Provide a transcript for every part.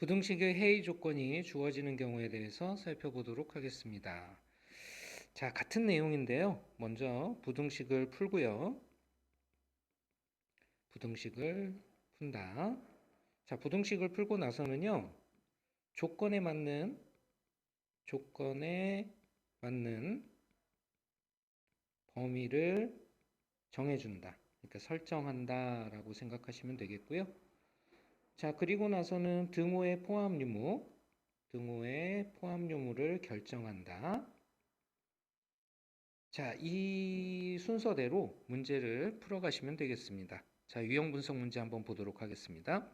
부등식의 해이 조건이 주어지는 경우에 대해서 살펴보도록 하겠습니다. 자, 같은 내용인데요. 먼저 부등식을 풀고요. 부등식을 푼다. 자, 부등식을 풀고 나서는요. 조건에 맞는 범위를 정해준다. 그러니까 설정한다라고 생각하시면 되겠고요. 자, 그리고 나서는 등호의 포함 유무를 결정한다. 자, 이 순서대로 문제를 풀어가시면 되겠습니다. 자, 유형 분석 문제 한번 보도록 하겠습니다.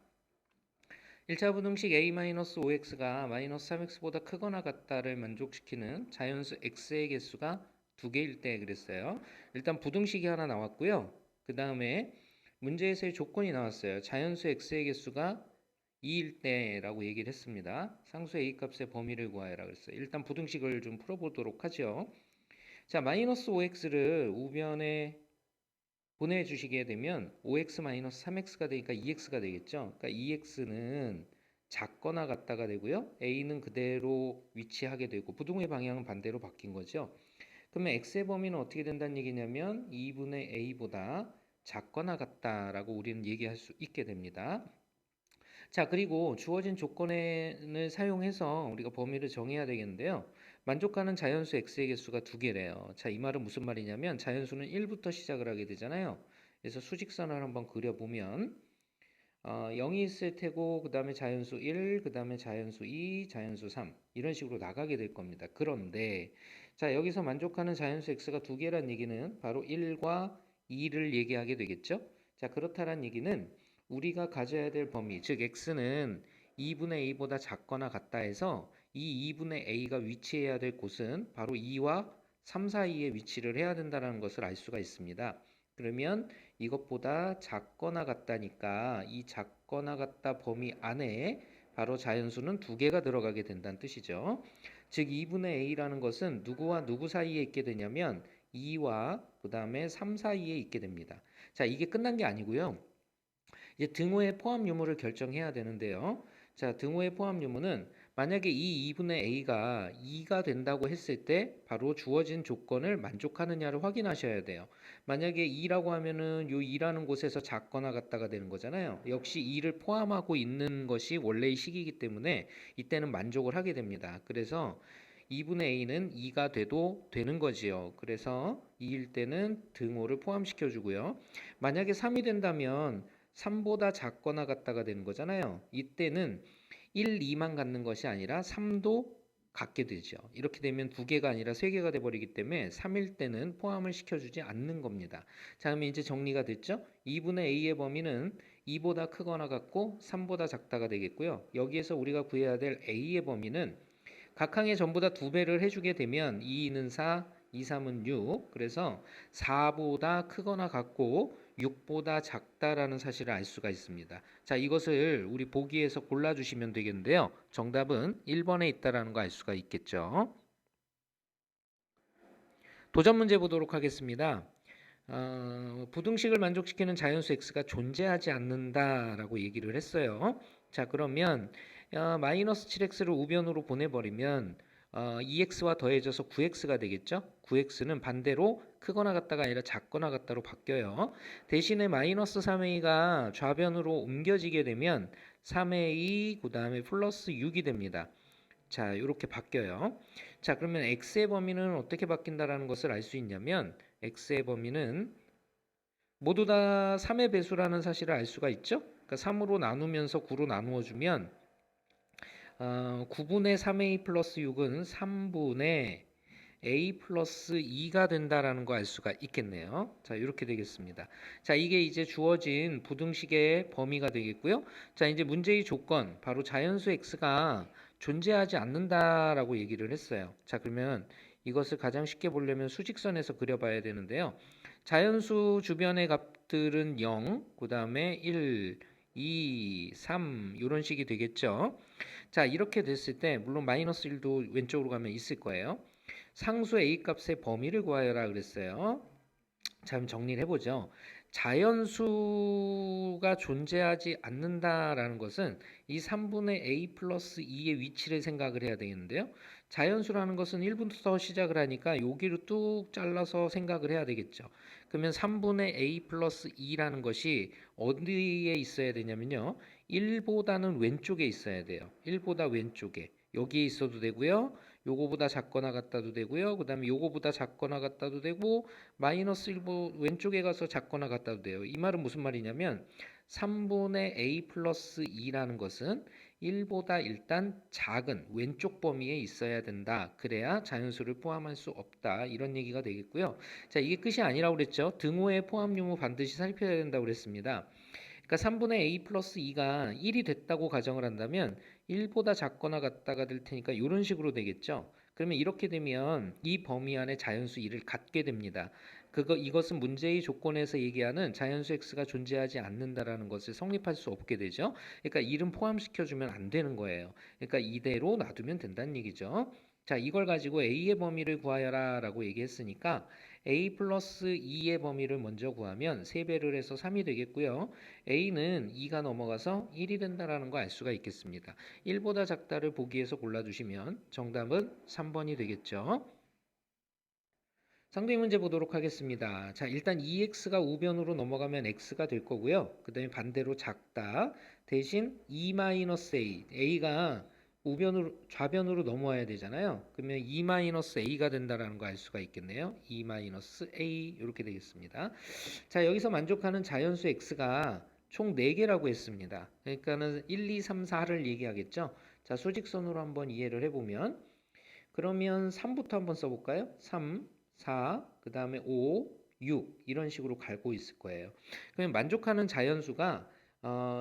1차 부등식 a-5x가 -3x보다 크거나 같다를 만족시키는 자연수 x의 개수가 2개일 때 그랬어요. 일단 부등식이 하나 나왔고요. 그 다음에 문제에서의 조건이 나왔어요. 자연수 x의 개수가 2일 때라고 얘기를 했습니다. 상수 a 값의 범위를 구하여라 그랬어요. 일단 부등식을 좀 풀어보도록 하죠. 자, -5x를 우변에 보내주시게 되면 5x-3x가 되니까 2x가 되겠죠. 그러니까 2x는 작거나 같다가 되고요. a는 그대로 위치하게 되고 부등호의 방향은 반대로 바뀐 거죠. 그러면 x의 범위는 어떻게 된다는 얘기냐면 2분의 a보다 작거나 같다라고 우리는 얘기할 수 있게 됩니다. 자, 그리고 주어진 조건을 사용해서 우리가 범위를 정해야 되겠는데요. 만족하는 자연수 x의 개수가 2개래요. 자, 이 말은 무슨 말이냐면 자연수는 1부터 시작을 하게 되잖아요. 그래서 수직선을 한번 그려보면 0이 있을 테고 그 다음에 자연수 1, 그 다음에 자연수 2, 자연수 3 이런 식으로 나가게 될 겁니다. 그런데 자, 여기서 만족하는 자연수 x가 2개란 얘기는 바로 1과 2를 얘기하게 되겠죠. 자, 그렇다란 얘기는 우리가 가져야 될 범위, 즉 x는 2분의 a보다 작거나 같다 해서 이 2분의 a가 위치해야 될 곳은 바로 2와 3 사이에 위치를 해야 된다는 것을 알 수가 있습니다. 그러면 이것보다 작거나 같다니까 이 작거나 같다 범위 안에 바로 자연수는 2개가 들어가게 된다는 뜻이죠. 즉 2분의 a라는 것은 누구와 누구 사이에 있게 되냐면 2와 그 다음에 3 사이에 있게 됩니다. 자, 이게 끝난 게 아니고요. 이제 등호의 포함 유무를 결정해야 되는데요. 자, 등호의 포함 유무는 만약에 이 2분의 a가 2가 된다고 했을 때 바로 주어진 조건을 만족하느냐를 확인하셔야 돼요. 만약에 2라고 하면은 요 2라는 곳에서 작거나 같다가 되는 거잖아요. 역시 2를 포함하고 있는 것이 원래의 식이기 때문에 이때는 만족을 하게 됩니다. 그래서 2분의 a는 2가 돼도 되는 거지요. 그래서 2일 때는 등호를 포함시켜 주고요. 만약에 3이 된다면 3보다 작거나 같다가 되는 거잖아요. 이때는 1, 2만 갖는 것이 아니라 3도 갖게 되죠. 이렇게 되면 2개가 아니라 3개가 돼버리기 때문에 3일 때는 포함을 시켜주지 않는 겁니다. 자, 그러면 이제 정리가 됐죠? 2분의 a의 범위는 2보다 크거나 같고 3보다 작다가 되겠고요. 여기에서 우리가 구해야 될 a의 범위는 각항에 전부 다 2배를 해주게 되면 2는 4, 2, 3은 6. 그래서 4보다 크거나 같고 6보다 작다라는 사실을 알 수가 있습니다. 자, 이것을 우리 보기에서 골라주시면 되겠는데요. 정답은 1번에 있다라는 거 알 수가 있겠죠. 도전 문제 보도록 하겠습니다. 부등식을 만족시키는 자연수 x가 존재하지 않는다라고 얘기를 했어요. 자, 그러면 마이너스 7x를 우변으로 보내버리면 2x와 더해져서 9x가 되겠죠. 9x는 반대로 크거나 같다가 아니라 작거나 같다로 바뀌어요. 대신에 마이너스 3a가 좌변으로 옮겨지게 되면 3a 그 다음에 플러스 6이 됩니다. 자, 이렇게 바뀌어요. 자, 그러면 x의 범위는 어떻게 바뀐다라는 것을 알 수 있냐면 x의 범위는 모두 다 3의 배수라는 사실을 알 수가 있죠. 그러니까 3으로 나누면서 9로 나누어 주면 9분의 3a 플러스 6은 3분의 a 플러스 2가 된다라는 거 알 수가 있겠네요. 자, 이렇게 되겠습니다. 자, 이게 이제 주어진 부등식의 범위가 되겠고요. 자, 이제 문제의 조건, 바로 자연수 x가 존재하지 않는다라고 얘기를 했어요. 자, 그러면 이것을 가장 쉽게 보려면 수직선에서 그려봐야 되는데요. 자연수 주변의 값들은 0, 그 다음에 1, 2, 3 이런 식이 되겠죠. 자, 이렇게 됐을 때 물론 마이너스 1도 왼쪽으로 가면 있을 거예요. 상수 a 값의 범위를 구하여라 그랬어요. 자, 그럼 정리를 해보죠. 자연수가 존재하지 않는다라는 것은 이 3분의 a 플러스 2의 위치를 생각을 해야 되겠는데요. 자연수라는 것은 1부터 시작을 하니까 여기로 뚝 잘라서 생각을 해야 되겠죠. 그러면 3분의 a 플러스 2라는 것이 어디에 있어야 되냐면요. 1보다는 왼쪽에 있어야 돼요. 1보다 왼쪽에. 여기에 있어도 되고요. 요거보다 작거나 같다도 되고요. 그 다음에 요거보다 작거나 같다도 되고 마이너스 1보 왼쪽에 가서 작거나 같다도 돼요. 이 말은 무슨 말이냐면 3분의 a 플러스 2라는 것은 1보다 일단 작은 왼쪽 범위에 있어야 된다. 그래야 자연수를 포함할 수 없다. 이런 얘기가 되겠고요. 자, 이게 끝이 아니라고 그랬죠. 등호의 포함 유무 반드시 살펴야 된다고 그랬습니다. 그러니까 3분의 a 플러스 2가 1이 됐다고 가정을 한다면 1보다 작거나 같다가 될 테니까 이런 식으로 되겠죠. 그러면 이렇게 되면 이 범위 안에 자연수 2를 갖게 됩니다. 이것은 문제의 조건에서 얘기하는 자연수 x가 존재하지 않는다라는 것을 성립할 수 없게 되죠. 그러니까 1은 포함시켜주면 안 되는 거예요. 그러니까 이대로 놔두면 된다는 얘기죠. 자, 이걸 가지고 a의 범위를 구하여라 라고 얘기했으니까 a 플러스 2의 범위를 먼저 구하면 3배를 해서 3이 되겠고요. a는 2가 넘어가서 1이 된다라는 거 알 수가 있겠습니다. 1보다 작다를 보기에서 골라주시면 정답은 3번이 되겠죠. 상대 문제 보도록 하겠습니다. 자, 일단 2x가 우변으로 넘어가면 x가 될 거고요. 그 다음에 반대로 작다 대신 2-a, a가 우변으로 좌변으로 넘어와야 되잖아요. 그러면 2-a가 된다라는 거 알 수가 있겠네요. 2-a 이렇게 되겠습니다. 자, 여기서 만족하는 자연수 x가 총 4개라고 했습니다. 그러니까는 1, 2, 3, 4를 얘기하겠죠. 자, 수직선으로 한번 이해를 해보면 그러면 3부터 한번 써볼까요? 3, 4, 그 다음에 5, 6 이런 식으로 갈고 있을 거예요. 그러면 만족하는 자연수가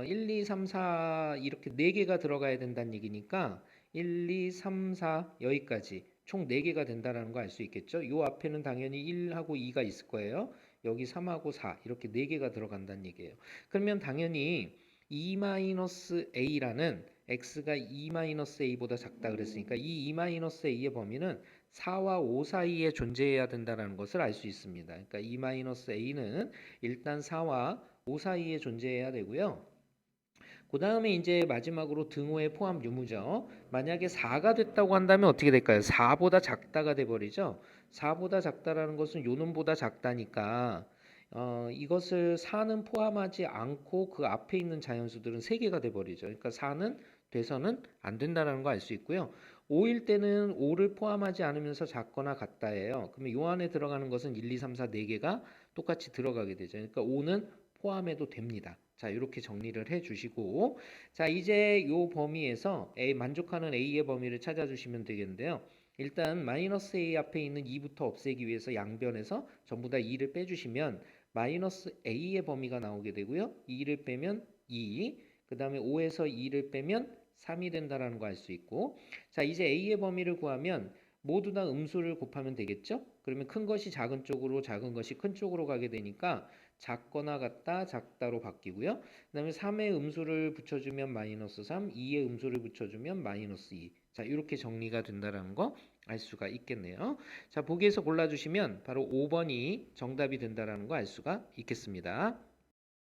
1, 2, 3, 4 이렇게 4개가 들어가야 된다는 얘기니까 1, 2, 3, 4 여기까지 총 4개가 된다는 거 알 수 있겠죠. 요 앞에는 당연히 1하고 2가 있을 거예요. 여기 3하고 4 이렇게 4개가 들어간다는 얘기예요. 그러면 당연히 2-a라는 x가 2-a보다 작다 그랬으니까 이 2-a의 범위는 4와 5 사이에 존재해야 된다는 것을 알 수 있습니다. 그러니까 2-a는 일단 4와 5 사이에 존재해야 되고요. 그 다음에 이제 마지막으로 등호의 포함 유무죠. 만약에 4가 됐다고 한다면 어떻게 될까요? 4보다 작다가 돼버리죠. 4보다 작다라는 것은 요 놈보다 작다니까 이것을 4는 포함하지 않고 그 앞에 있는 자연수들은 3개가 돼버리죠. 그러니까 4는 돼서는 안 된다는 거 알 수 있고요. 5일 때는 5를 포함하지 않으면서 작거나 같다예요. 그러면 요 안에 들어가는 것은 1, 2, 3, 4, 4개가 똑같이 들어가게 되죠. 그러니까 5는 포함해도 됩니다. 자, 이렇게 정리를 해 주시고 자, 이제 요 범위에서 만족하는 a의 범위를 찾아주시면 되겠는데요. 일단 마이너스 a 앞에 있는 2부터 없애기 위해서 양변에서 전부 다 2를 빼주시면 마이너스 a의 범위가 나오게 되고요. 2를 빼면 2, 그 다음에 5에서 2를 빼면 3이 된다는 거 알 수 있고 자, 이제 a의 범위를 구하면 모두 다 음수를 곱하면 되겠죠? 그러면 큰 것이 작은 쪽으로 작은 것이 큰 쪽으로 가게 되니까 작거나 같다 작다로 바뀌고요. 그 다음에 3의 음수를 붙여주면 마이너스 3, 2의 음수를 붙여주면 마이너스 2. 자, 이렇게 정리가 된다는 거 알 수가 있겠네요. 자, 보기에서 골라주시면 바로 5번이 정답이 된다는 거 알 수가 있겠습니다.